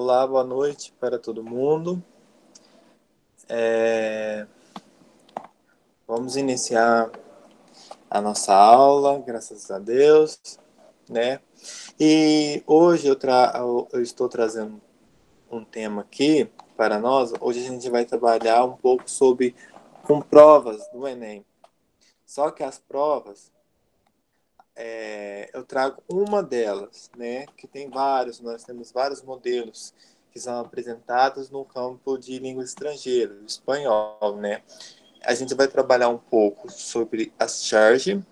Olá, boa noite para todo mundo. É, Vamos iniciar a nossa aula, graças a Deus, né? E hoje eu estou trazendo um tema aqui para nós. Hoje a gente vai trabalhar um pouco sobre com provas do Enem. Só que as provas, eu trago uma delas, né? Que tem vários, nós temos vários modelos que são apresentados no campo de língua estrangeira, espanhol, né? A gente vai trabalhar um pouco sobre as charge.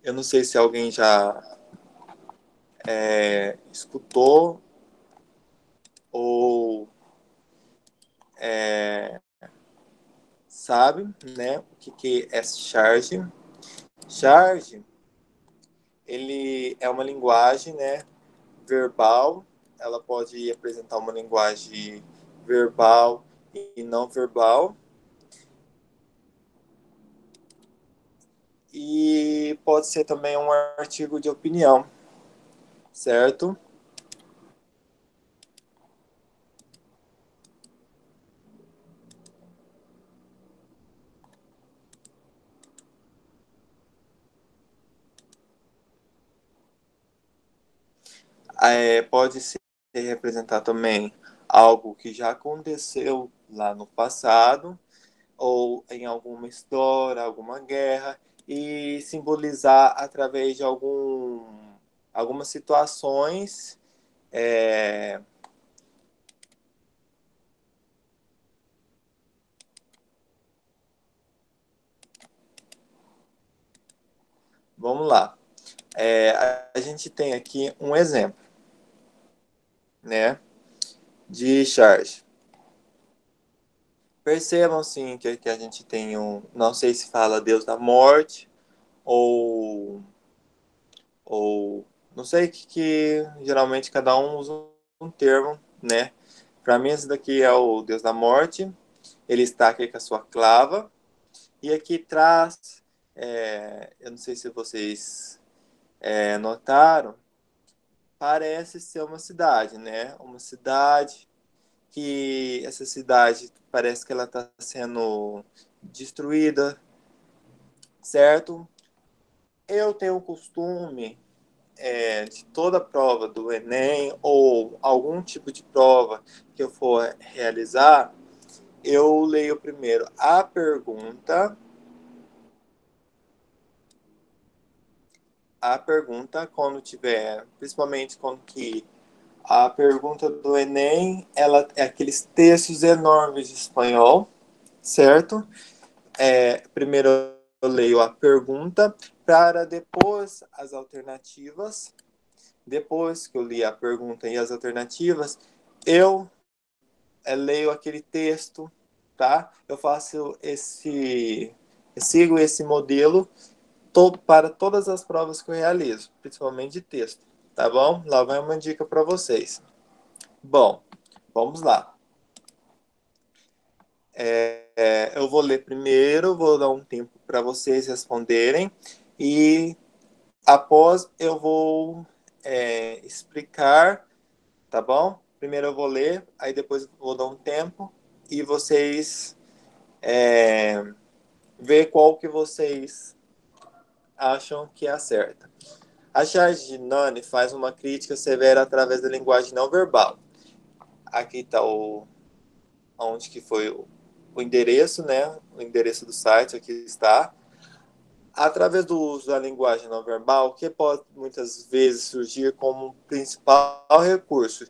Eu não sei se alguém já escutou ou sabe, né, o que é charge. Charge, ele é uma linguagem, né, verbal. Ela pode apresentar uma linguagem verbal e não verbal. E pode ser também um artigo de opinião, certo? Pode ser representar também algo que já aconteceu lá no passado, ou em alguma história, alguma guerra, e simbolizar através de algumas situações. é, Vamos lá. A gente tem aqui um exemplo, né, de charge. Percebam, sim, que a gente tem não sei se fala Deus da morte, ou, ou não sei que geralmente cada um usa um termo, né? Para mim, esse daqui é o Deus da morte. Ele está aqui com a sua clava. E aqui traz, eu não sei se vocês notaram, parece ser uma cidade, né? Uma cidade que essa cidade parece que ela está sendo destruída, certo? Eu tenho o costume de toda prova do Enem ou algum tipo de prova que eu for realizar, eu leio primeiro a pergunta quando tiver, principalmente quando que a pergunta do Enem, ela é aqueles textos enormes de espanhol, certo? Primeiro eu leio a pergunta para depois as alternativas. Depois que eu li a pergunta e as alternativas, eu leio aquele texto, tá? Eu sigo esse modelo para todas as provas que eu realizo, principalmente de texto, tá bom? Lá vai uma dica para vocês. Bom, vamos lá. Eu vou ler primeiro, vou dar um tempo para vocês responderem e após eu vou explicar, tá bom? Primeiro eu vou ler, aí depois eu vou dar um tempo e vocês ver qual que vocês acham que é a certa. A charge de Nani faz uma crítica severa através da linguagem não verbal. Aqui está onde que foi o endereço, né? O endereço do site aqui está. Através do uso da linguagem não verbal, que pode muitas vezes surgir como principal recurso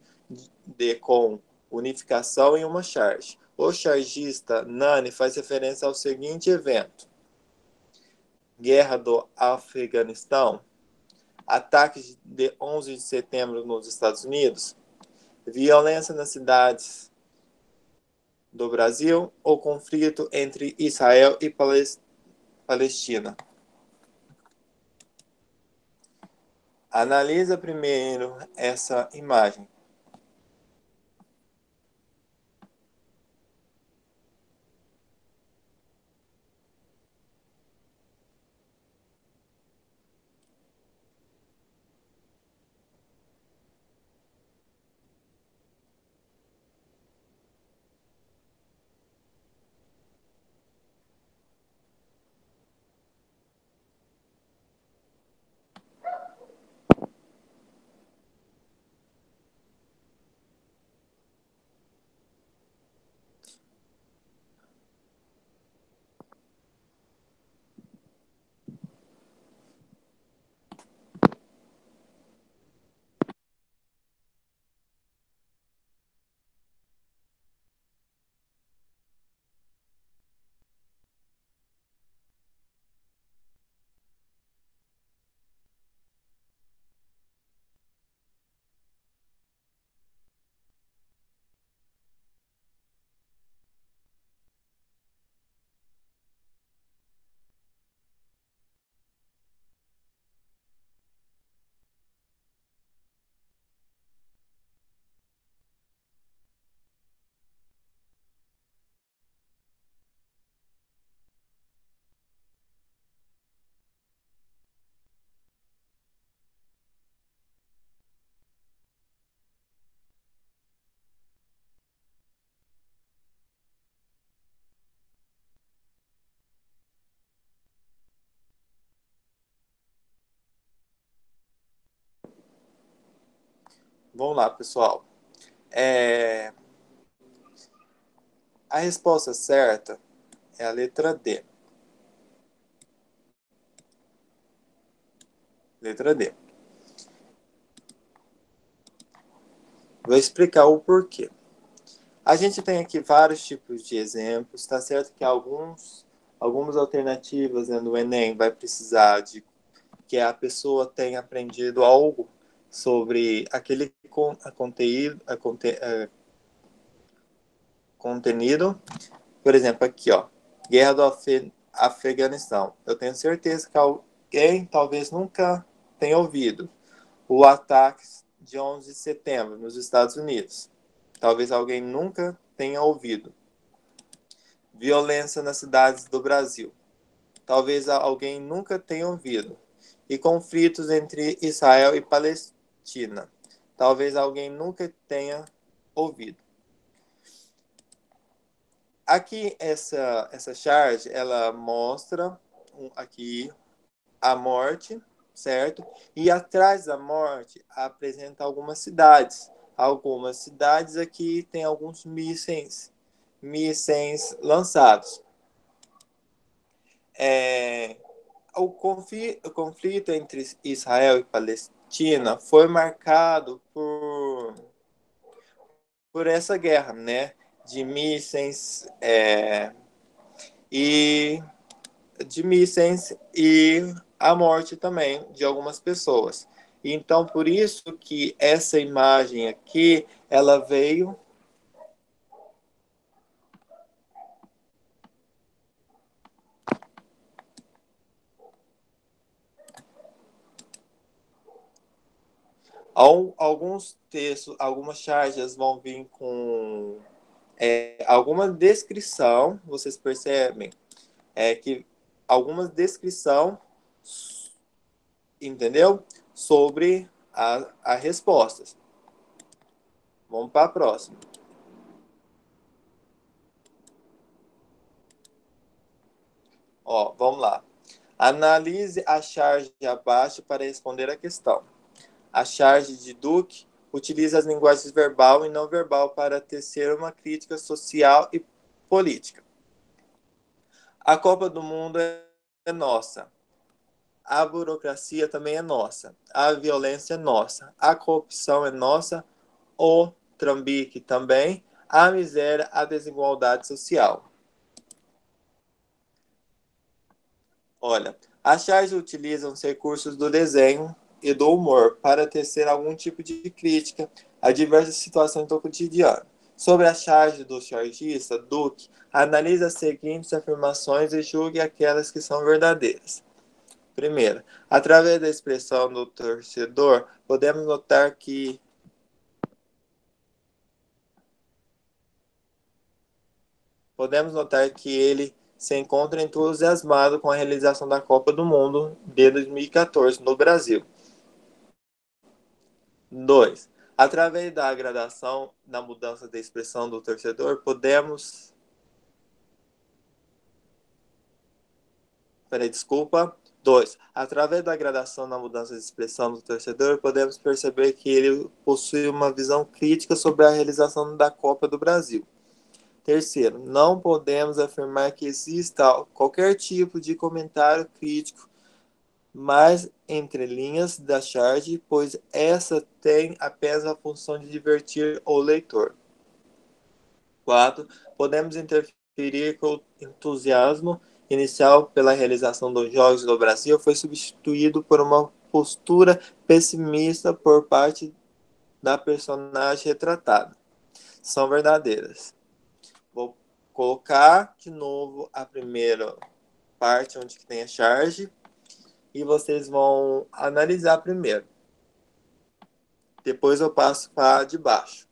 com unificação em uma charge. O chargista Nani faz referência ao seguinte evento: Guerra do Afeganistão, ataques de 11 de setembro nos Estados Unidos, violência nas cidades do Brasil ou conflito entre Israel e Palestina. Analisa primeiro essa imagem. Vamos lá, pessoal. É, a resposta certa é a letra D. Letra D. Vou explicar o porquê. A gente tem aqui vários tipos de exemplos. Está certo que algumas alternativas, né, no Enem vai precisar de que a pessoa tenha aprendido algo sobre aquele contenido. Por exemplo, aqui, ó, Guerra do Afeganistão. Eu tenho certeza que alguém talvez nunca tenha ouvido o ataque de 11 de setembro nos Estados Unidos. Talvez alguém nunca tenha ouvido. Violência nas cidades do Brasil. Talvez alguém nunca tenha ouvido. E conflitos entre Israel e Palestina. Talvez alguém nunca tenha ouvido. Aqui, essa charge, ela mostra aqui a morte, certo? E atrás da morte apresenta algumas cidades. Algumas cidades aqui tem alguns mísseis lançados. O conflito entre Israel e Palestina foi marcado por essa guerra, né? De mísseis e de mísseis e a morte também de algumas pessoas. Então, por isso que essa imagem aqui, ela veio alguns textos, algumas charges vão vir com alguma descrição, vocês percebem, que alguma descrição, entendeu? Sobre as respostas. Vamos para a próxima. Ó, vamos lá. Analise a charge abaixo para responder a questão. A charge de Duke utiliza as linguagens verbal e não verbal para tecer uma crítica social e política. A Copa do Mundo é nossa. A burocracia também é nossa. A violência é nossa. A corrupção é nossa. O trambique também. A miséria, a desigualdade social. Olha, as charges utilizam os recursos do desenho e do humor para tecer algum tipo de crítica a diversas situações do cotidiano. Sobre a charge do chargista, Duke analisa as seguintes afirmações e julgue aquelas que são verdadeiras. Primeiro, através da expressão do torcedor, podemos notar que ele se encontra entusiasmado com a realização da Copa do Mundo de 2014 no Brasil. 2. Através da gradação na mudança de expressão do torcedor, podemos. Peraí, desculpa. 2. Através da gradação na mudança de expressão do torcedor, podemos perceber que ele possui uma visão crítica sobre a realização da Copa do Brasil. Terceiro, não podemos afirmar que exista qualquer tipo de comentário crítico mais entre linhas da charge, pois essa tem apenas a função de divertir o leitor. 4. Podemos interferir que o entusiasmo inicial pela realização dos Jogos no Brasil foi substituído por uma postura pessimista por parte da personagem retratada. São verdadeiras. Vou colocar de novo a primeira parte onde tem a charge e vocês vão analisar primeiro. Depois eu passo para de baixo.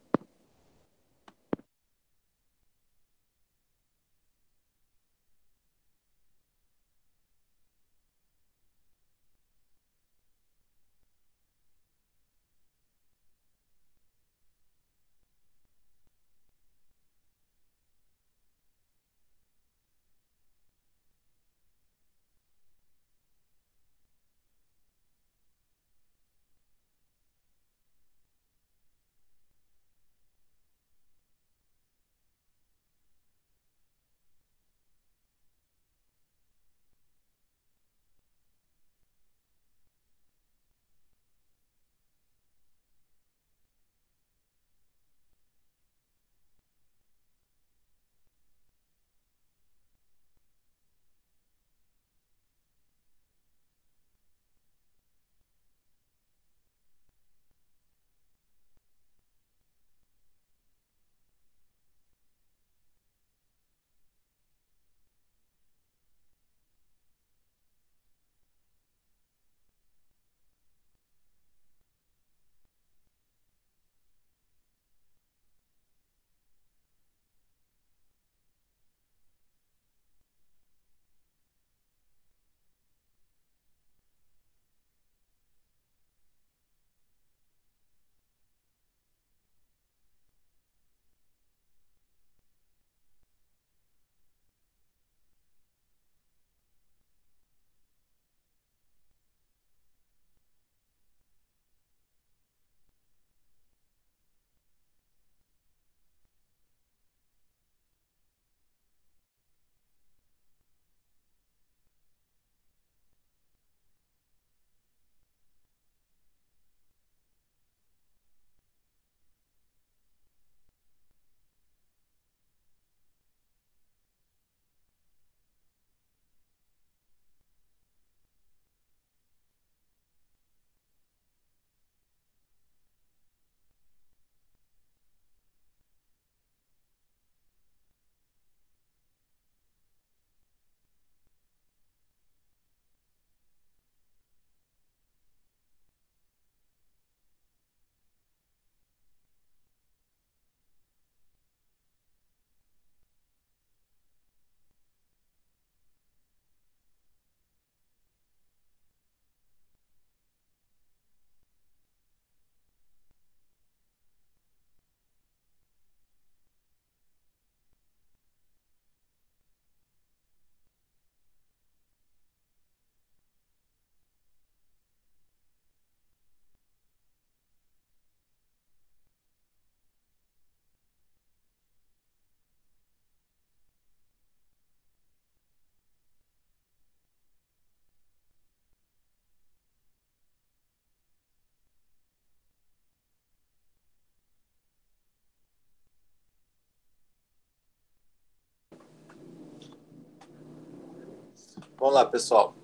Vamos lá, pessoal.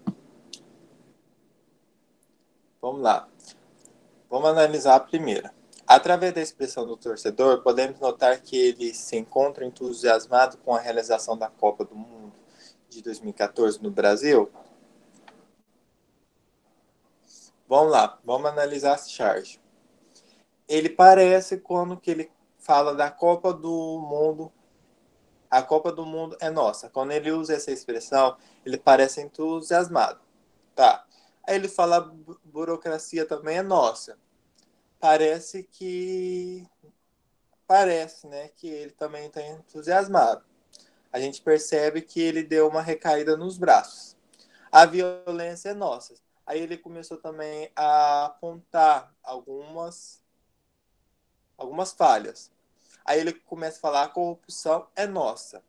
Vamos lá. Vamos analisar a primeira. Através da expressão do torcedor, podemos notar que ele se encontra entusiasmado com a realização da Copa do Mundo de 2014 no Brasil. Vamos lá, vamos analisar a charge. Ele parece quando que ele fala da Copa do Mundo, a Copa do Mundo é nossa. Quando ele usa essa expressão, ele parece entusiasmado. Tá. Aí ele fala burocracia também é nossa. Parece, né, que ele também está entusiasmado. A gente percebe que ele deu uma recaída nos braços. A violência é nossa. Aí ele começou também a apontar algumas falhas. Aí ele começa a falar a corrupção é nossa.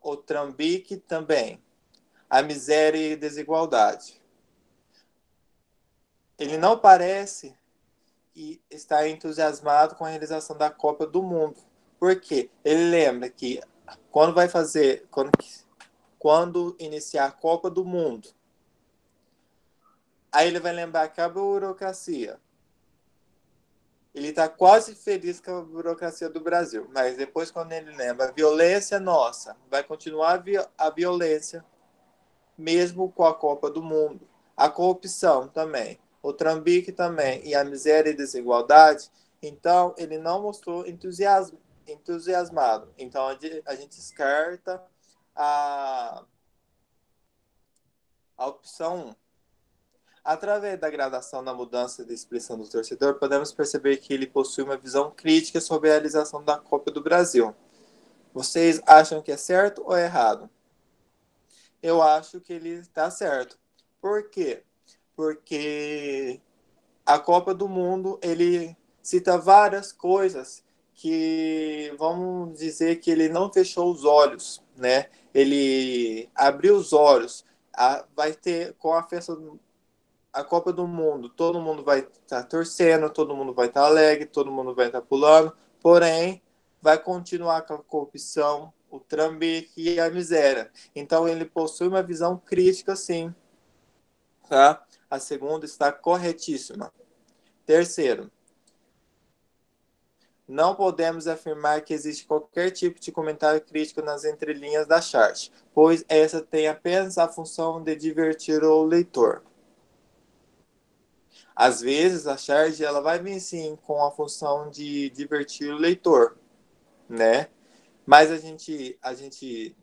O trambique também. A miséria e desigualdade. Ele não parece estar entusiasmado com a realização da Copa do Mundo. Por quê? Ele lembra que quando iniciar a Copa do Mundo, aí ele vai lembrar que a burocracia. Ele está quase feliz com a burocracia do Brasil, mas depois quando ele lembra a violência nossa, vai continuar a violência mesmo com a Copa do Mundo. A corrupção também, o trambique também e a miséria e desigualdade. Então ele não mostrou entusiasmado. Então a gente descarta a opção 1. Através da gradação na mudança de expressão do torcedor, podemos perceber que ele possui uma visão crítica sobre a realização da Copa do Brasil. Vocês acham que é certo ou é errado? Eu acho que ele está certo. Por quê? Porque a Copa do Mundo, ele cita várias coisas que, vamos dizer que ele não fechou os olhos, né? Ele abriu os olhos. Vai ter, com a festa a Copa do Mundo, todo mundo vai estar torcendo, todo mundo vai estar alegre, todo mundo vai estar pulando, porém, vai continuar com a corrupção, o trambique e a miséria. Então, ele possui uma visão crítica, sim. Tá? A segunda está corretíssima. Terceiro, não podemos afirmar que existe qualquer tipo de comentário crítico nas entrelinhas da chart, pois essa tem apenas a função de divertir o leitor. Às vezes a charge ela vai vir sim com a função de divertir o leitor, né? Mas a gente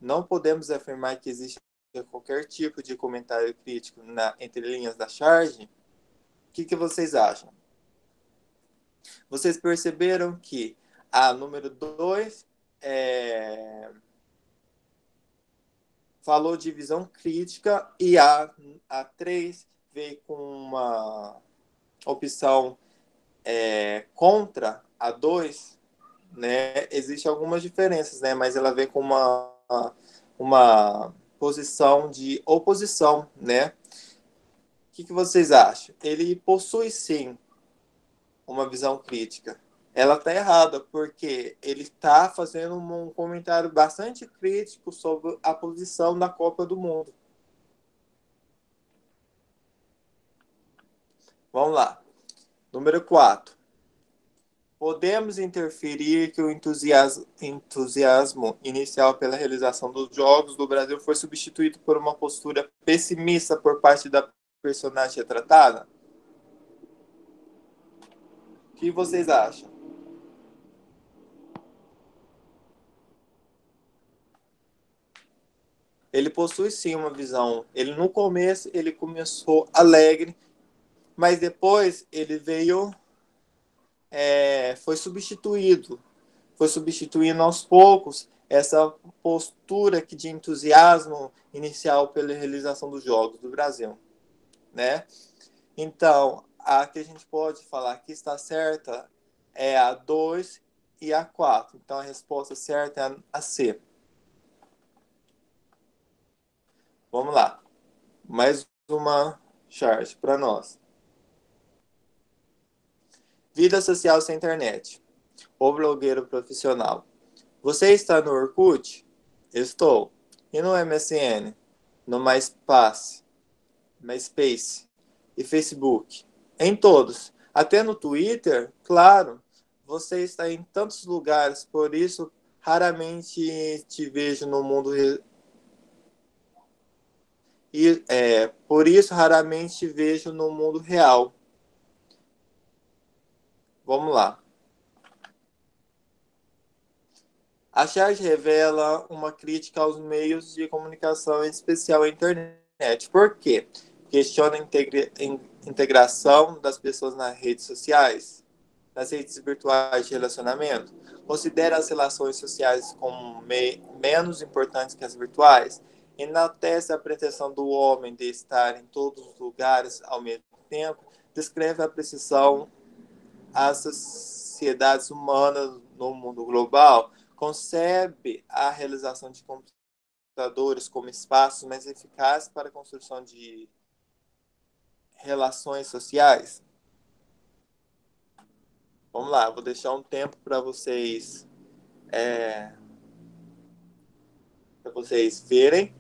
não podemos afirmar que existe qualquer tipo de comentário crítico entre linhas da charge. O que vocês acham? Vocês perceberam que a número 2 falou de visão crítica e a 3 veio com uma opção contra a 2, né? Existem algumas diferenças, né? Mas ela vem com uma posição de oposição, né? O que vocês acham? Ele possui, sim, uma visão crítica. Ela está errada, porque ele está fazendo um comentário bastante crítico sobre a posição da Copa do Mundo. Vamos lá. Número 4. Podemos interferir que o entusiasmo inicial pela realização dos Jogos do Brasil foi substituído por uma postura pessimista por parte da personagem retratada? O que vocês acham? Ele possui sim uma visão. Ele no começo ele começou alegre, mas depois ele veio, foi substituindo aos poucos essa postura de entusiasmo inicial pela realização dos Jogos do Brasil, né? Então, a que a gente pode falar que está certa é a 2 e a 4. Então, a resposta certa é a C. Vamos lá. Mais uma chart para nós. Vida social sem internet. O blogueiro profissional. Você está no Orkut? Estou. E no MSN? no MySpace e Facebook. Em todos. Até no Twitter, claro, você está em tantos lugares, por isso raramente te vejo no mundo por isso raramente te vejo no mundo real. Vamos lá. A charge revela uma crítica aos meios de comunicação, em especial a internet. Por quê? Questiona a integração das pessoas nas redes sociais, nas redes virtuais de relacionamento. Considera as relações sociais como menos importantes que as virtuais. Enaltece a pretensão do homem de estar em todos os lugares ao mesmo tempo. Descreve a precisão às sociedades humanas no mundo global. Concebe a realização de computadores como espaços mais eficazes para a construção de relações sociais. Vamos lá, vou deixar um tempo para vocês verem.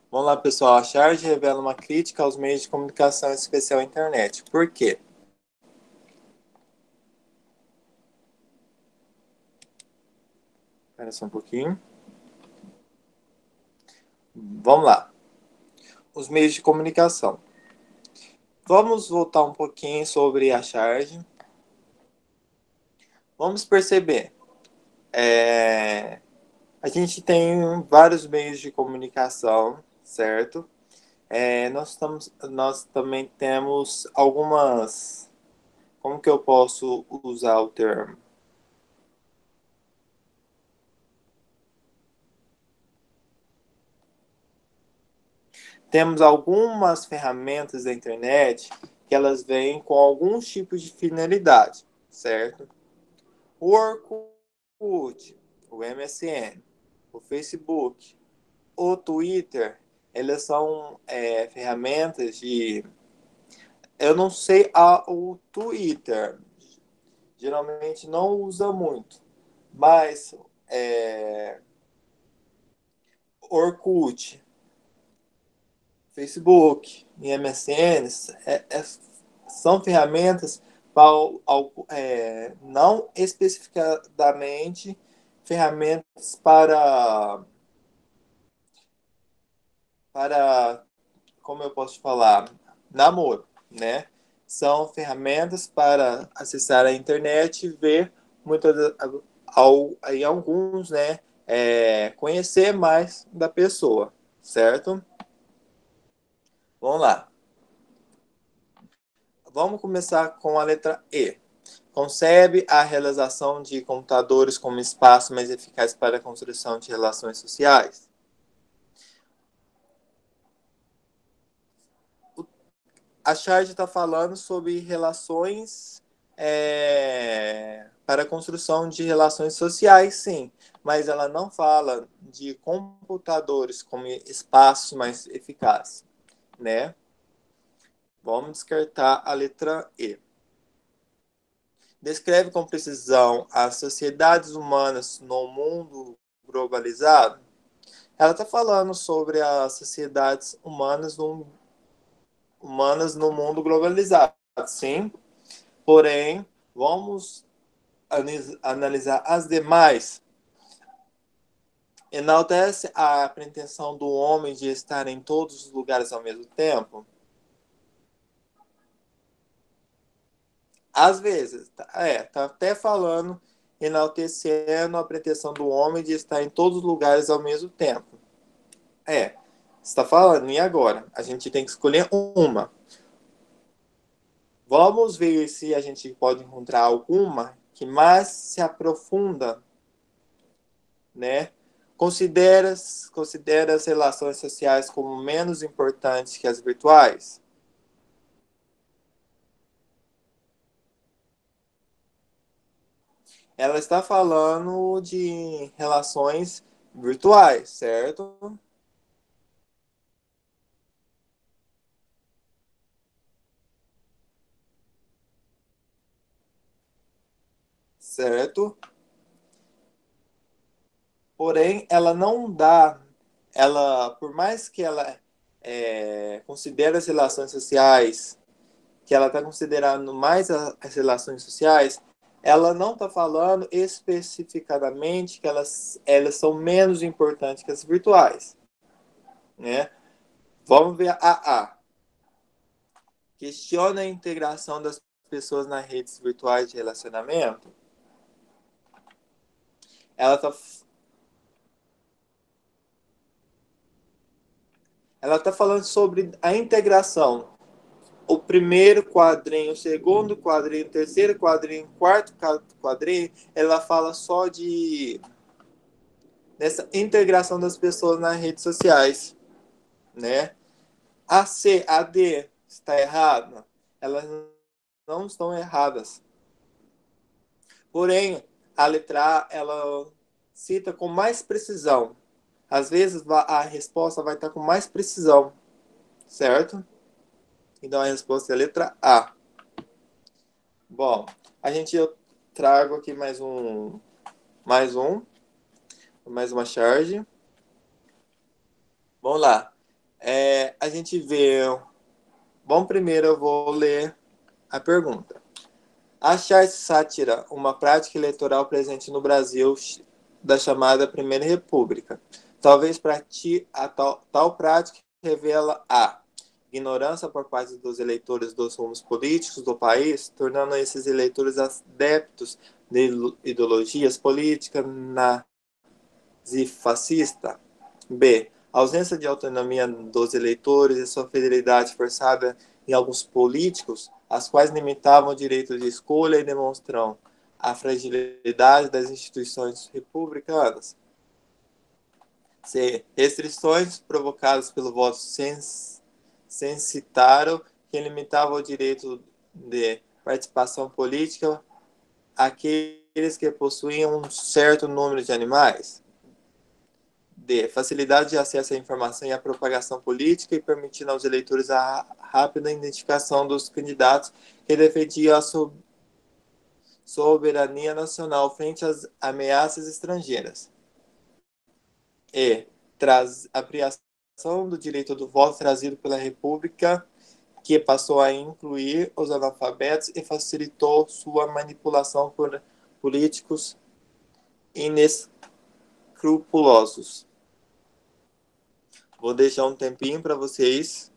Vamos lá, pessoal. A charge revela uma crítica aos meios de comunicação, em especial a internet. Por quê? Espera só um pouquinho. Vamos lá. Os meios de comunicação. Vamos voltar um pouquinho sobre a charge. Vamos perceber. A gente tem vários meios de comunicação, certo? Nós também temos algumas. Como que eu posso usar o termo? Temos algumas ferramentas da internet que elas vêm com alguns tipos de finalidade, certo? O Orkut, o MSN, o Facebook, o Twitter, elas são ferramentas de. Eu não sei o Twitter, geralmente não usa muito, mas Orkut, Facebook e MSN são ferramentas para, não especificadamente ferramentas para, como eu posso falar, namoro, né? São ferramentas para acessar a internet e ver muitas, em alguns, né? Conhecer mais da pessoa, certo? Vamos lá. Vamos começar com a letra E. Concebe a realização de computadores como espaço mais eficaz para a construção de relações sociais. A charge está falando sobre relações para a construção de relações sociais, sim, mas ela não fala de computadores como espaços mais eficazes, né? Vamos descartar a letra E. Descreve com precisão as sociedades humanas no mundo globalizado. Ela está falando sobre as sociedades humanas no mundo globalizado, sim. Porém, vamos analisar as demais. Enaltece a pretensão do homem de estar em todos os lugares ao mesmo tempo? Às vezes, tá até falando, enaltecendo a pretensão do homem de estar em todos os lugares ao mesmo tempo. Está falando, e agora? A gente tem que escolher uma. Vamos ver se a gente pode encontrar alguma que mais se aprofunda, né? Considera as relações sociais como menos importantes que as virtuais? Ela está falando de relações virtuais, certo? Certo? Porém, ela não dá, por mais que ela considere as relações sociais, que ela está considerando mais as relações sociais, ela não está falando especificadamente que elas são menos importantes que as virtuais, né? Vamos ver a A. Questiona a integração das pessoas nas redes virtuais de relacionamento. Ela está ela tá falando sobre a integração. O primeiro quadrinho, o segundo quadrinho, o terceiro quadrinho, o quarto quadrinho, ela fala só de dessa integração das pessoas nas redes sociais, né? A C, a D está errada? Elas não estão erradas. Porém, a letra A, ela cita com mais precisão. Às vezes, a resposta vai estar com mais precisão, certo? Então, a resposta é a letra A. Bom, eu trago aqui mais uma charge. Vamos lá. A gente vê. Bom, primeiro eu vou ler a pergunta. Achar sátira uma prática eleitoral presente no Brasil da chamada Primeira República. Talvez para ti a tal prática revela a ignorância por parte dos eleitores dos rumos políticos do país, tornando esses eleitores adeptos de ideologias políticas nazifascista. B. Ausência de autonomia dos eleitores e sua fidelidade forçada em alguns políticos, as quais limitavam o direito de escolha e demonstram a fragilidade das instituições republicanas. C. Restrições provocadas pelo voto censitário que limitavam o direito de participação política àqueles que possuíam um certo número de animais. D. Facilidade de acesso à informação e à propagação política e permitindo aos eleitores a rápida identificação dos candidatos que defendiam a soberania nacional frente às ameaças estrangeiras. E. Ampliação do direito do voto trazido pela República, que passou a incluir os analfabetos e facilitou sua manipulação por políticos inescrupulosos. Vou deixar um tempinho para vocês.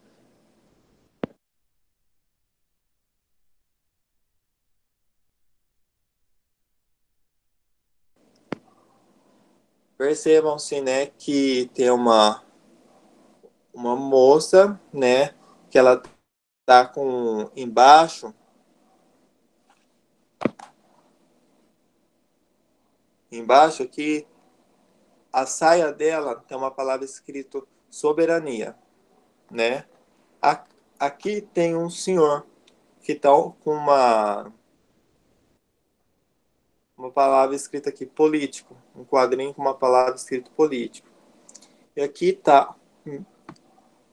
Percebam, sim, né, que tem uma moça, né, que ela tá com embaixo aqui, a saia dela tem uma palavra escrito soberania, né? Aqui tem um senhor que tá com uma palavra escrita aqui político, um quadrinho com uma palavra escrito político. E aqui tá,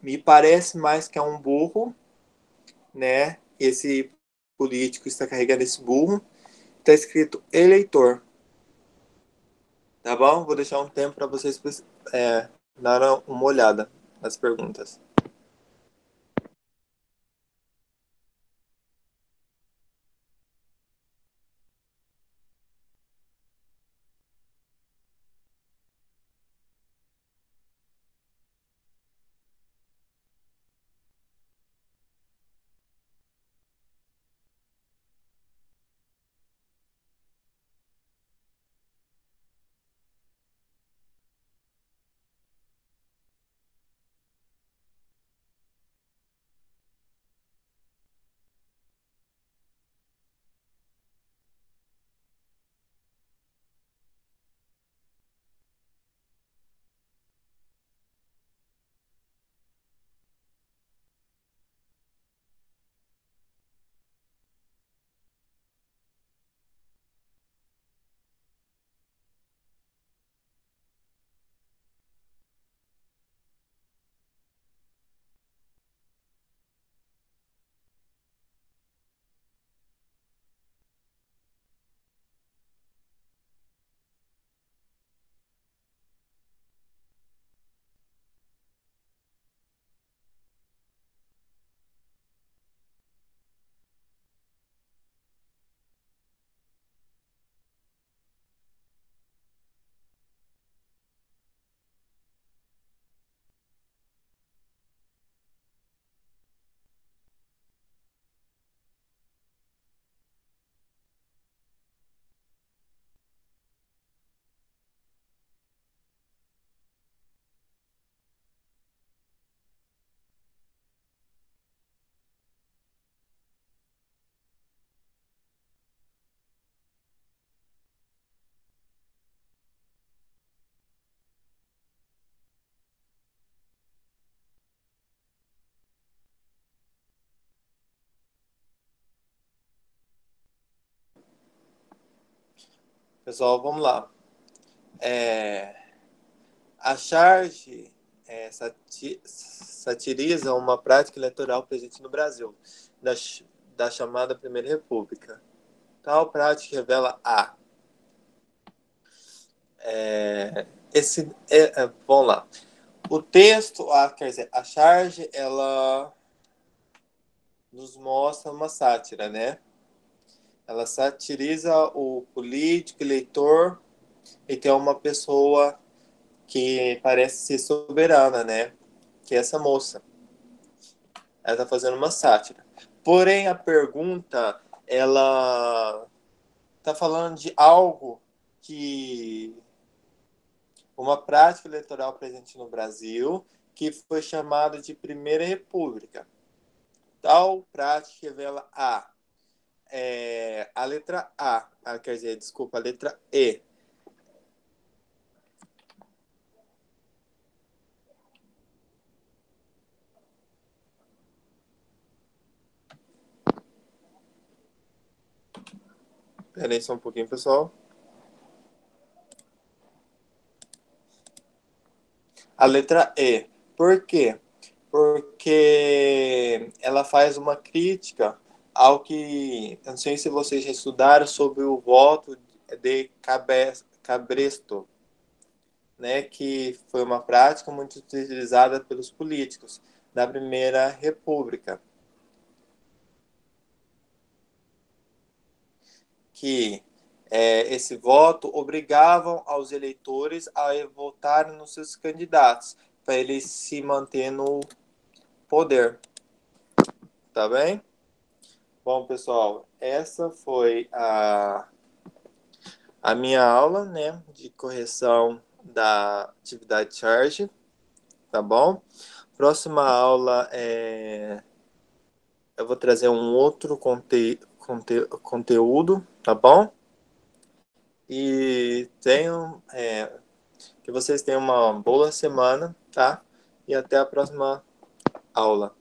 me parece mais que é um burro, né? Esse político está carregando esse burro. Está escrito eleitor, tá bom? Vou deixar um tempo para vocês darem uma olhada nas perguntas. Pessoal, vamos lá. A charge satiriza uma prática eleitoral presente no Brasil, da, da chamada Primeira República. Tal prática revela a. Vamos lá. O texto, quer dizer, a charge, ela nos mostra uma sátira, né? Ela satiriza o político, eleitor, e que é uma pessoa que parece ser soberana, né? Que é essa moça. Ela está fazendo uma sátira. Porém, a pergunta, ela está falando de algo que uma prática eleitoral presente no Brasil, que foi chamada de Primeira República. Tal prática revela a letra quer dizer, desculpa, a letra E. Espera aí só um pouquinho, pessoal. A letra E. Por quê? Porque ela faz uma crítica ao que, eu não sei se vocês já estudaram sobre o voto de Cabresto, né, que foi uma prática muito utilizada pelos políticos da Primeira República, que esse voto obrigavam aos eleitores a votarem nos seus candidatos para eles se manter no poder, tá bem? Bom, pessoal, essa foi a minha aula, né, de correção da atividade charge, tá bom? Próxima aula eu vou trazer um outro conteúdo, tá bom? E que vocês tenham uma boa semana, tá? E até a próxima aula.